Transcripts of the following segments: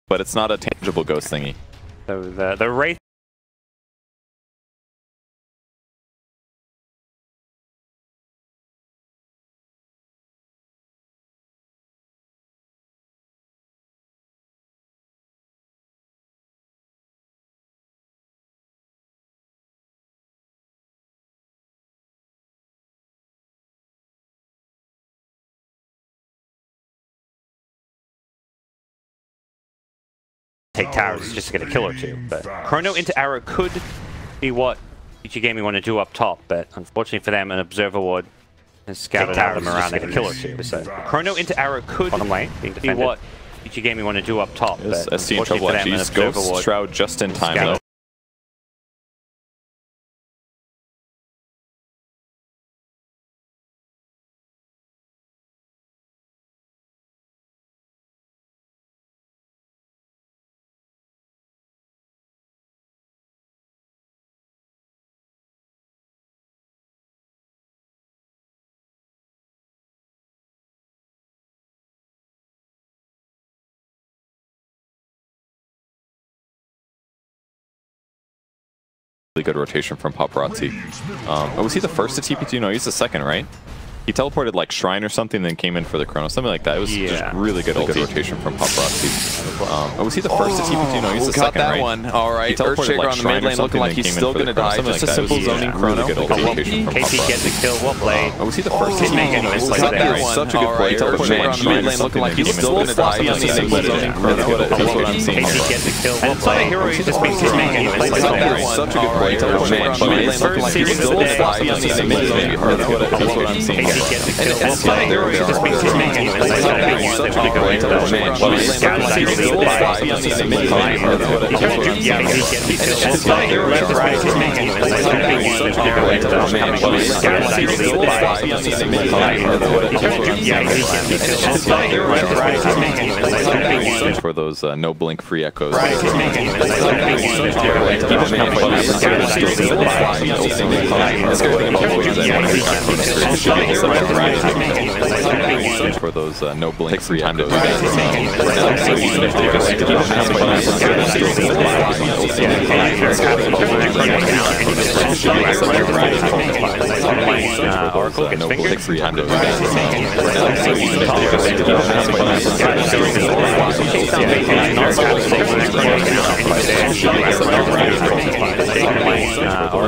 but it's not a tangible ghost thingy. So the Wraith. Take towers, it's just to get a kill or two. But Chrono into Arrow could be what each Gaming want to do up top, but unfortunately for them, an Observer Ward has scattered out them around to get a kill or two. So Chrono into Arrow could bottom lane be what each Gaming want to do up top, but unfortunately for them, an Observer Ward Shroud just in time though. Really good rotation from Paparazzi. Was he the first to TP2? No, he's the second, right? He teleported like Shrine or something, then came in for the Chrono, something like that. It was just really good rotation from Paparazzi. Was he the first to TP2? No, he's the second, right? One. All right, he teleported like on the mid lane looking like he's still going to die. Just a simple zoning Chrono. Really good rotation from KP gets the kill, well played. Was he the first to TP2? It's like that. Such a good play. He teleported on the mid lane looking like he's still going to die. Just a simple zoning Chrono. That's what I'm seeing. KP gets the kill, well played. Hero just makes his making it. Such a good play. He teleported on the mid lane looking like he's still going to die. Just a simple zoning Chrono. That's what I'm seeing. KP gets the kill, well played. Hero just makes his making it. Such a good play. For those no blink free echoes. For those no blink free time to do that. Oracle gets fingered. Free time to do that.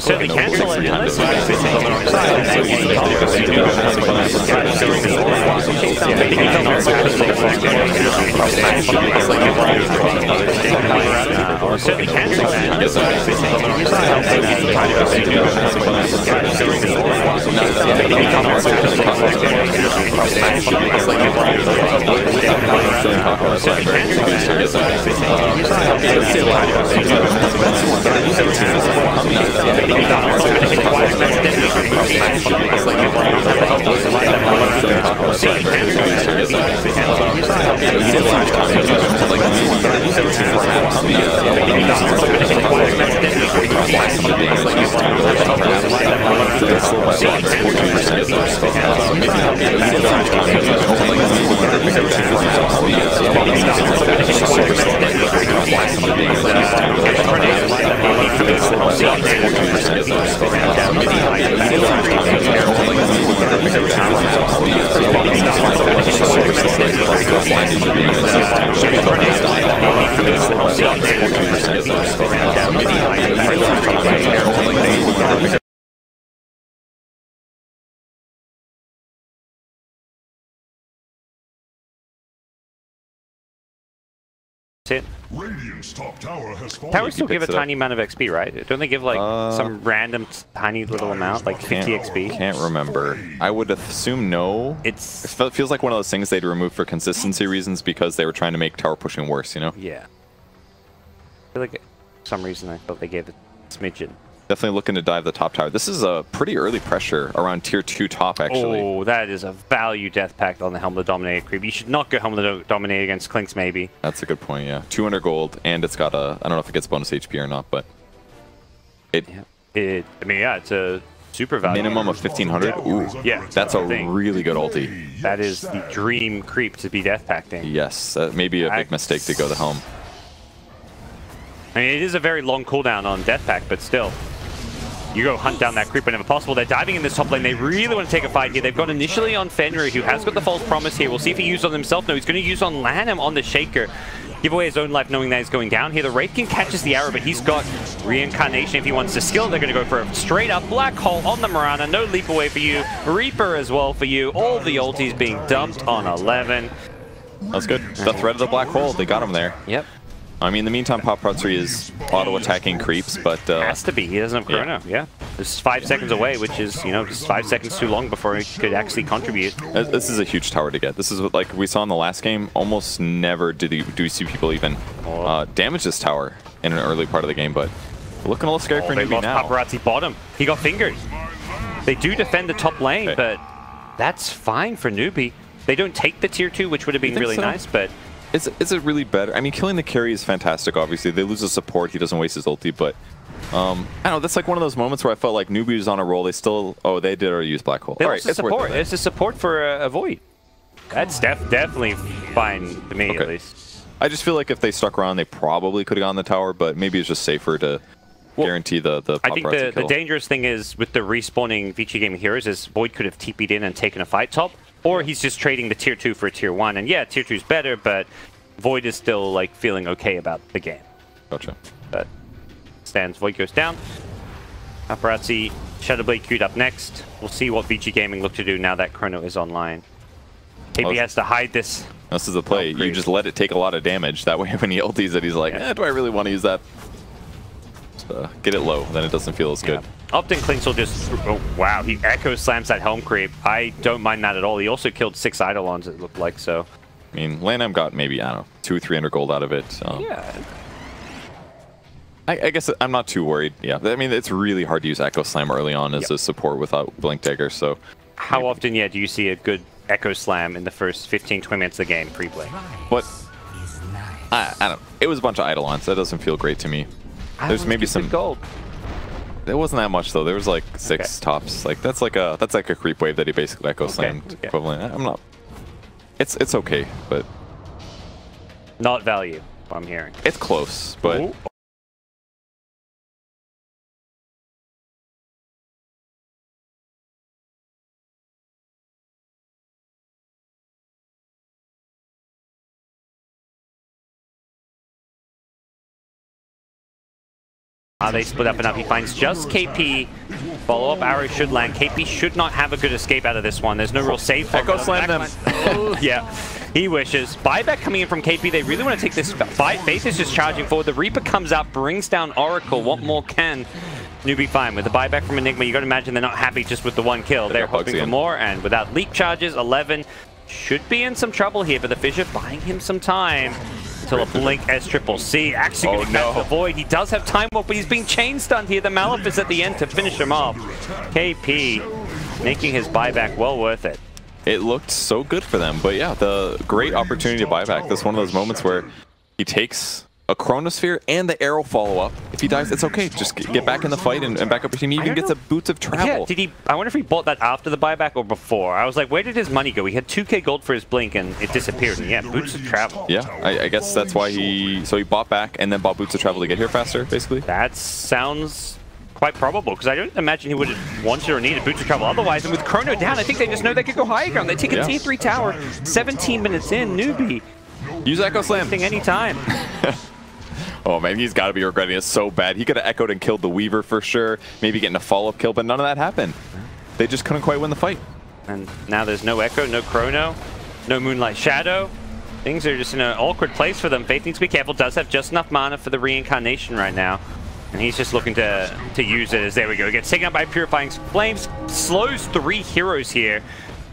Certainly cancel it. Certainly cancel Towers still give a tiny amount of XP, right? Don't they give like some random tiny little amount, like 50 XP? Can't remember. I would assume no. It feels like one of those things they'd remove for consistency reasons because they were trying to make tower pushing worse, you know? Yeah. I feel like for some reason I thought they gave it a smidgen. Definitely looking to dive the top tower. This is a pretty early pressure around tier 2 top, actually. Oh, that is a value death pact on the Helmet Dominated creep. You should not go Helmet Dominated against Clinks, maybe. That's a good point, yeah. 200 gold, and it's got a... I don't know if it gets bonus HP or not, but... I mean, yeah, it's a super value. Minimum of 1500? Ooh. Yeah. That's a really good ulti. That is the dream creep to be death pacting. Yes, that may be a big mistake to go the Helm. I mean, it is a very long cooldown on Death Pack, but still. You go hunt down that creep whenever possible. They're diving in this top lane. They really want to take a fight here. They've got initially on Fenrir, who has got the false promise here. We'll see if he used on himself. No, he's going to use on Lanham on the Shaker. Give away his own life knowing that he's going down here. The Wraith King catches the arrow, but he's got Reincarnation if he wants to skill. They're going to go for a straight up Black Hole on the Mirana. No leap away for you. Reaper as well for you. All the ultis being dumped on 11. That's good. The threat of the Black Hole, they got him there. Yep. I mean, in the meantime, Paparazzi is auto-attacking creeps, but... has to be. He doesn't have Chrono, yeah. This is 5 seconds away, which is, you know, just 5 seconds too long before he could actually contribute. This is a huge tower to get. This is what, like we saw in the last game, almost never do we see people even damage this tower in an early part of the game, but looking a little scary for NewBee now. Paparazzi bottom. He got fingered. They do defend the top lane, but that's fine for NewBee. They don't take the tier 2, which would have been really nice, but... Is it really better? I mean, killing the carry is fantastic, obviously. They lose the support, he doesn't waste his ulti, but... I don't know, that's like one of those moments where I felt like NewBee was on a roll. They still... Oh, they did already use Black Hole. All right, it's support. It's a support for a Void. That's definitely fine to me, at least. I just feel like if they stuck around, they probably could have gone the tower, but maybe it's just safer to guarantee the I think the dangerous thing is, with the respawning Vici Gaming heroes, is Void could have TP'd in and taken a fight top, or he's just trading the tier 2 for a tier 1. And yeah, tier 2 is better, but Void is still like feeling okay about the game. Gotcha. But stands, Void goes down. Paparazzi, Shadowblade queued up next. We'll see what Vici Gaming look to do now that Chrono is online. KP has to hide this. This is the play. You just let it take a lot of damage. That way when he ultis it, he's like, do I really want to use that? Get it low, then it doesn't feel as good. Upton Clinks will just... Oh, wow. He echo slams that Helm creep. I don't mind that at all. He also killed 6 Eidolons, it looked like, so... I mean, Lanham got maybe, I don't know, 200-300 gold out of it. Yeah. I guess I'm not too worried. Yeah, I mean, it's really hard to use Echo Slam early on as a support without Blink Dagger, so... How often, do you see a good Echo Slam in the first 15-20 minutes of the game, pre-play? But... I don't... It was a bunch of Eidolons. That doesn't feel great to me. There's maybe some gold. It wasn't that much though. There was like 6 tops. Like that's like a creep wave that he basically echo slammed equivalent. I'm not. It's okay, but not value. I'm hearing. It's close, but. Ooh. They split up and up. He finds just KP. Follow-up arrow should land. KP should not have a good escape out of this one. There's no real save for him. Echo slam them. Oh, yeah, he wishes. Buyback coming in from KP. They really want to take this fight. Faith is just charging forward. The Reaper comes out, brings down Oracle. What more can NewBee find? With the buyback from Enigma, you got to imagine they're not happy just with the 1 kill. They're hoping for more, and without leap charges, 11 should be in some trouble here, but the Fissure buying him some time. Until a blink SCCC actually going to catch the Void. He does have time walk, but he's being chain stunned here. The Malefice at the end to finish him off. KP making his buyback well worth it. It looked so good for them, but yeah, the great opportunity to buy back. This is one of those moments where he takes a Chronosphere and the arrow follow-up. If he dies, it's okay. Just get back in the fight and back up your team. He even gets a Boots of Travel. Yeah, did he? I wonder if he bought that after the buyback or before. I was like, where did his money go? He had 2k gold for his blink and it disappeared. And yeah, Boots of Travel. Yeah, I guess that's why he bought back and then bought Boots of Travel to get here faster, basically. That sounds quite probable, because I don't imagine he would have wanted or needed Boots of Travel otherwise. And with Chrono down, I think they just know they could go higher ground. They take a T3 tower, 17 minutes in, NewBee. Use Echo Slam. Anytime. Oh man, he's got to be regretting it so bad. He could have echoed and killed the Weaver for sure, maybe getting a follow-up kill, but none of that happened. They just couldn't quite win the fight. And now there's no Echo, no Chrono, no Moonlight Shadow. Things are just in an awkward place for them. Faith needs to be careful, does have just enough mana for the reincarnation right now. And he's just looking to use it as, there we go, gets taken up by Purifying Flames, slows 3 heroes here.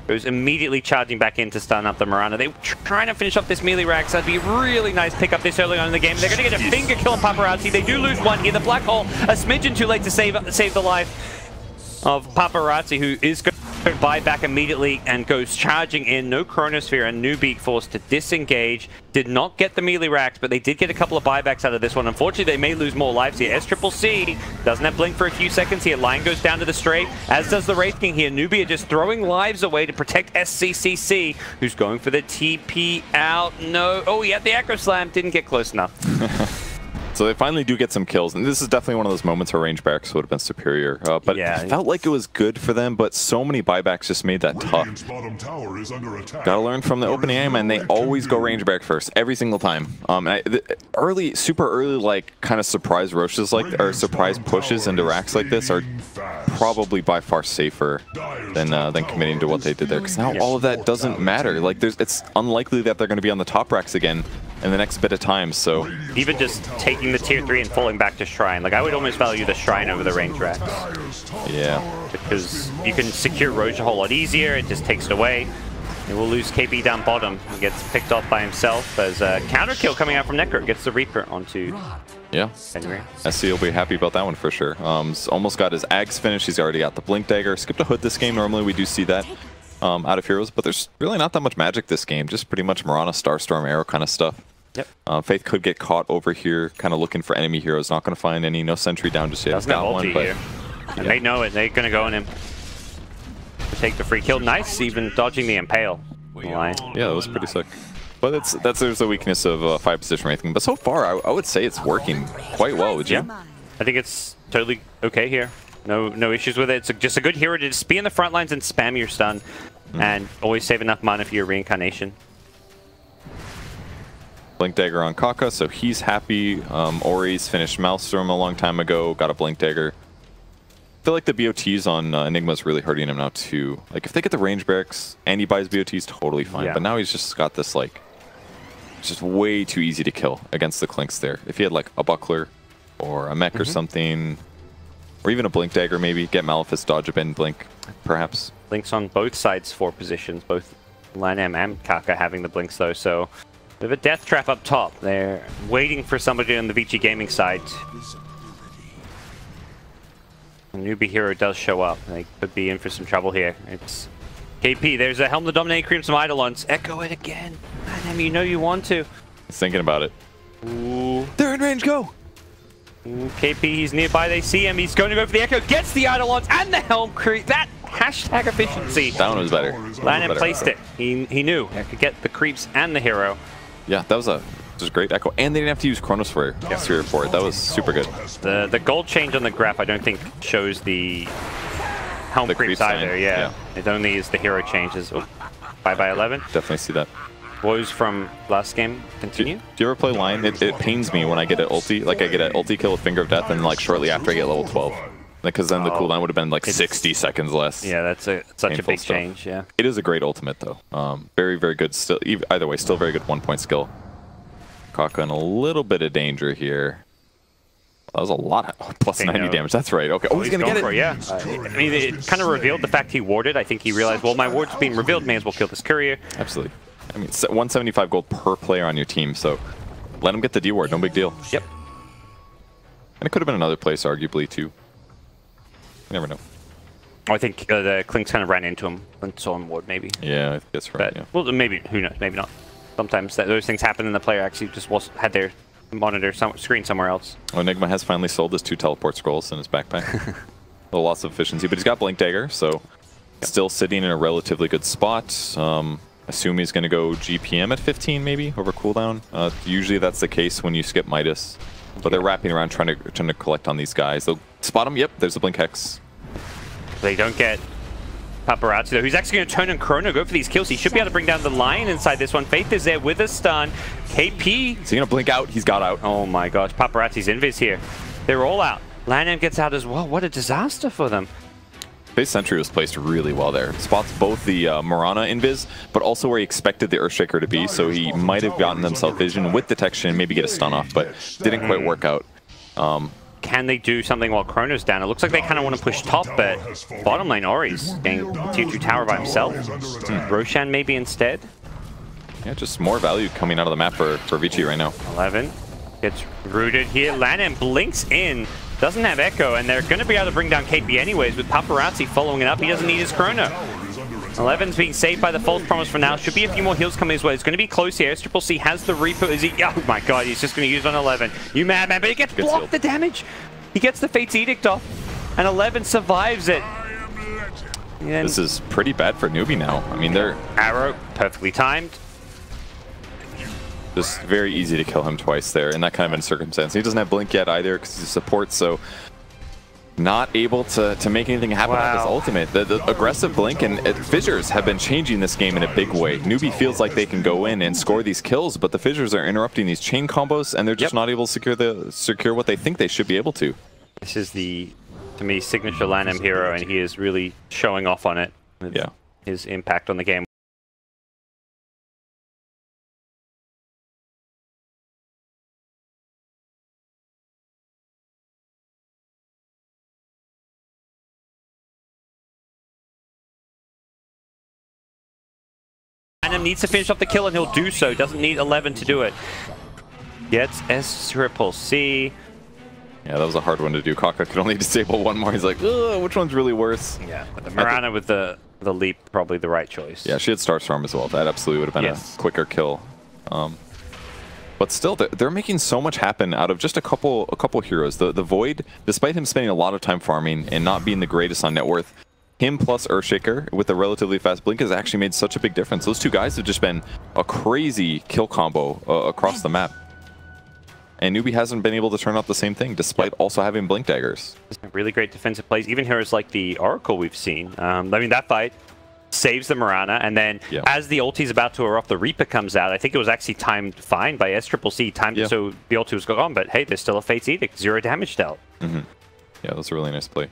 Goes immediately charging back in to stun up the Mirana. They're trying to finish off this melee rack, so that'd be a really nice pickup this early on in the game. They're going to get a finger kill on Paparazzi. They do lose 1 here. The Black Hole, a smidgen too late to save the life of Paparazzi, who is going to buy back immediately and goes charging in. No Chronosphere, and NewBee forced to disengage. Did not get the melee racks, but they did get a couple of buybacks out of this one. Unfortunately, they may lose more lives here. SCCC doesn't have blink for a few seconds here. Lion goes down to the straight, as does the Wraith King here. NewBee are just throwing lives away to protect SCCC, who's going for the TP out. No. Oh, he had the Echo Slam. Didn't get close enough. It's So they finally do get some kills, and this is definitely one of those moments where range barracks would have been superior. But it felt like it was good for them, but so many buybacks just made that tough. Gotta learn from the opening aim, and they always go range barrack first, every single time. Super early, like, kind of surprise rushes or surprise pushes into racks like this are probably by far safer than committing to what they did there, because now all of that doesn't matter. Like, it's unlikely that they're going to be on the top racks again in the next bit of time, so... Even just taking the tier 3 and falling back to Shrine. Like, I would almost value the Shrine over the range racks. Yeah. Because you can secure Roche a whole lot easier, it just takes it away. And we'll lose KP down bottom. He gets picked off by himself as a counter kill coming out from Necro. Gets the Reaper onto... Yeah. Anyway. SC will be happy about that one for sure. Almost got his Ags finished. He's already got the Blink Dagger. Skipped a Hood this game. Normally we do see that out of heroes, but there's really not that much magic this game. Just pretty much Mirana, Starstorm, Arrow kind of stuff. Yep. Faith could get caught over here, kind of looking for enemy heroes. Not going to find any. No sentry down just yet. Doesn't have ulti here. And they know it. They're going to go on him. Take the free kill. Nice, even dodging the Impale. Yeah, that was pretty sick. But there's the weakness of 5 position ranking. But so far, I would say it's working quite well. Would you? Yeah. I think it's totally okay here. No issues with it. It's just a good hero to just be in the front lines and spam your stun. And always save enough mana for your reincarnation. Blink Dagger on Kaka, so he's happy. Ori's finished Maelstrom a long time ago, got a Blink Dagger. I feel like the BOTs on Enigma is really hurting him now too. Like, if they get the range barracks and he buys BOTs, totally fine. Yeah. But now he's just got this, like, it's just way too easy to kill against the Clinks there. If he had, like, a Buckler or a Mech or something, or even a Blink Dagger maybe, get Malefice, dodge a bend Blink, perhaps. Blinks on both sides for positions, both Lanham and Kaka having the Blinks though, so... We have a death trap up top. They're waiting for somebody on the Vici Gaming side. A NewBee hero does show up. They could be in for some trouble here. It's KP. There's a Helm to Dominate, cream some Eidolons. Echo it again. Man, you know you want to. He's thinking about it. Ooh. They're in range, go! Ooh, KP, he's nearby. They see him. He's going to go for the Echo. Gets the Eidolons and the Helm creep. That hashtag efficiency. That one was better. Lanham placed it. He knew. He could get the creeps and the hero. Yeah, that was a great Echo, and they didn't have to use Chronos for it. That was super good. The gold change on the graph I don't think shows the helm creeps either. Yeah, it only is the hero changes. Oh, bye 11. Definitely see that. Woes from last game continue. Do you ever play Lion? It pains me when I get an ulti. Like, I get an ulti kill with Finger of Death, and like shortly after I get level 12. Because then the cooldown would have been like 60 seconds less. Yeah, that's such a big change, yeah. It is a great ultimate, though. Very, very good. Still, either way, still very good 1-point skill. Kaka in a little bit of danger here. That was a lot. Plus 90 damage. That's right. Okay. Oh, he's going to get it. Yeah. I mean, it kind of revealed the fact he warded. I think he realized, well, my ward's being revealed. May as well kill this courier. Absolutely. I mean, 175 gold per player on your team, so let him get the D ward. No big deal. Yep. And it could have been another place, arguably, too. You never know. I think the Clinks kind of ran into him and saw him ward, maybe. Yeah, I think that's right. But, well, maybe. Who knows? Maybe not. Sometimes those things happen and the player actually just had their monitor screen somewhere else. Oh, Enigma has finally sold his 2 teleport scrolls in his backpack. A loss of efficiency, but he's got Blink Dagger, so still sitting in a relatively good spot. Assume he's going to go GPM at 15 maybe over cooldown. Usually that's the case when you skip Midas. But they're wrapping around trying to collect on these guys. They'll spot him. Yep, there's the Blink Hex. They don't get Paparazzi though, who's actually going to turn on Chrono, go for these kills. He should be able to bring down the Lion inside this one. Faith is there with a stun. KP. Is he going to blink out? He's got out. Oh my gosh, Paparazzi's invis here. They're all out. Lanham gets out as well. What a disaster for them. Base Sentry was placed really well there. Spots both the Mirana invis, but also where he expected the Earthshaker to be, so he might have gotten himself vision with detection and maybe get a stun off, but didn't quite work out. Can they do something while Chrono's down? It looks like they kind of want to push top, but bottom lane Ori's getting tier 2 tower by himself. Roshan maybe instead. Yeah, just more value coming out of the map for Vici right now. 11 gets rooted here. Lanham blinks in. Doesn't have Echo, and they're going to be able to bring down KP anyways, with Paparazzi following it up. He doesn't need his Chrono. 11's being saved by the false promise for now. Should be a few more heals coming his way. It's going to be close here. Triple C has the Reaper. Is he? Oh my god, he's just going to use on 11. You mad, man? But he gets blocked the damage. He gets the Fate's Edict off, and 11 survives it. This is pretty bad for NewBee now. I mean, they're... Arrow, perfectly timed. Just very easy to kill him twice there in that kind of a circumstance. He doesn't have Blink yet either because he's support, so not able to make anything happen on his ultimate. The aggressive Blink and Fissures have been changing this game in a big way. NewBee feels like they can go in and score these kills, but the Fissures are interrupting these chain combos, and they're just not able to secure what they think they should be able to. This is the, to me, signature Lanham hero, and he is really showing off on it with his impact on the game. Lanham needs to finish off the kill, and he'll do so. Doesn't need 11 to do it. Gets S-C. Yeah, that was a hard one to do. Kaka could only disable one more. He's like, ugh, which one's really worse? Yeah, but the Mirana with the leap, probably the right choice. Yeah, she had Starstorm as well. That absolutely would have been a quicker kill. But still, they're making so much happen out of just a couple heroes. The Void, despite him spending a lot of time farming and not being the greatest on net worth, him plus Earthshaker with a relatively fast Blink has actually made such a big difference. Those two guys have just been a crazy kill combo across the map. And NewBee hasn't been able to turn out the same thing, despite also having Blink daggers. Really great defensive plays. Even heroes like the Oracle we've seen. I mean, that fight saves the Mirana, and then as the ulti is about to erupt, the Reaper comes out. I think it was actually timed fine by S-CCC, timed it so the ulti was gone, but hey, there's still a Fate's Edict, 0 damage dealt. Yeah, that was a really nice play.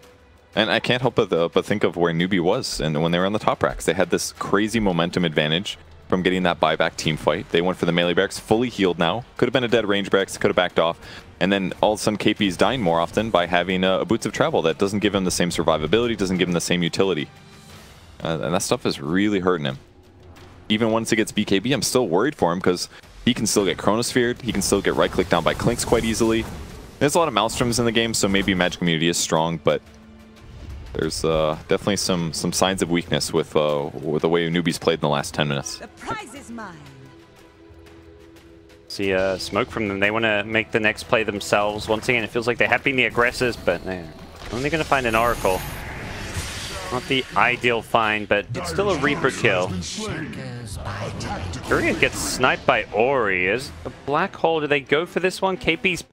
And I can't help but think of where NewBee was and when they were on the top racks. They had this crazy momentum advantage from getting that buyback team fight. They went for the melee barracks, fully healed now. Could have been a dead range barracks, could have backed off. And then all of a sudden KP's dying more often by having a Boots of Travel that doesn't give him the same survivability, doesn't give him the same utility. And that stuff is really hurting him. Even once he gets BKB, I'm still worried for him because he can still get Chronosphered, he can still get right-clicked down by Clinks quite easily. There's a lot of Maelstroms in the game, so maybe Magic Immunity is strong, but there's definitely some signs of weakness with the way NewBee's played in the last 10 minutes. The prize is mine. See smoke from them. They want to make the next play themselves. Once again, it feels like they have been the aggressors, but they're only going to find an Oracle. Not the ideal find, but it's still a Reaper kill. Furion gets sniped by Ori. Is a black hole. Do they go for this one? KP's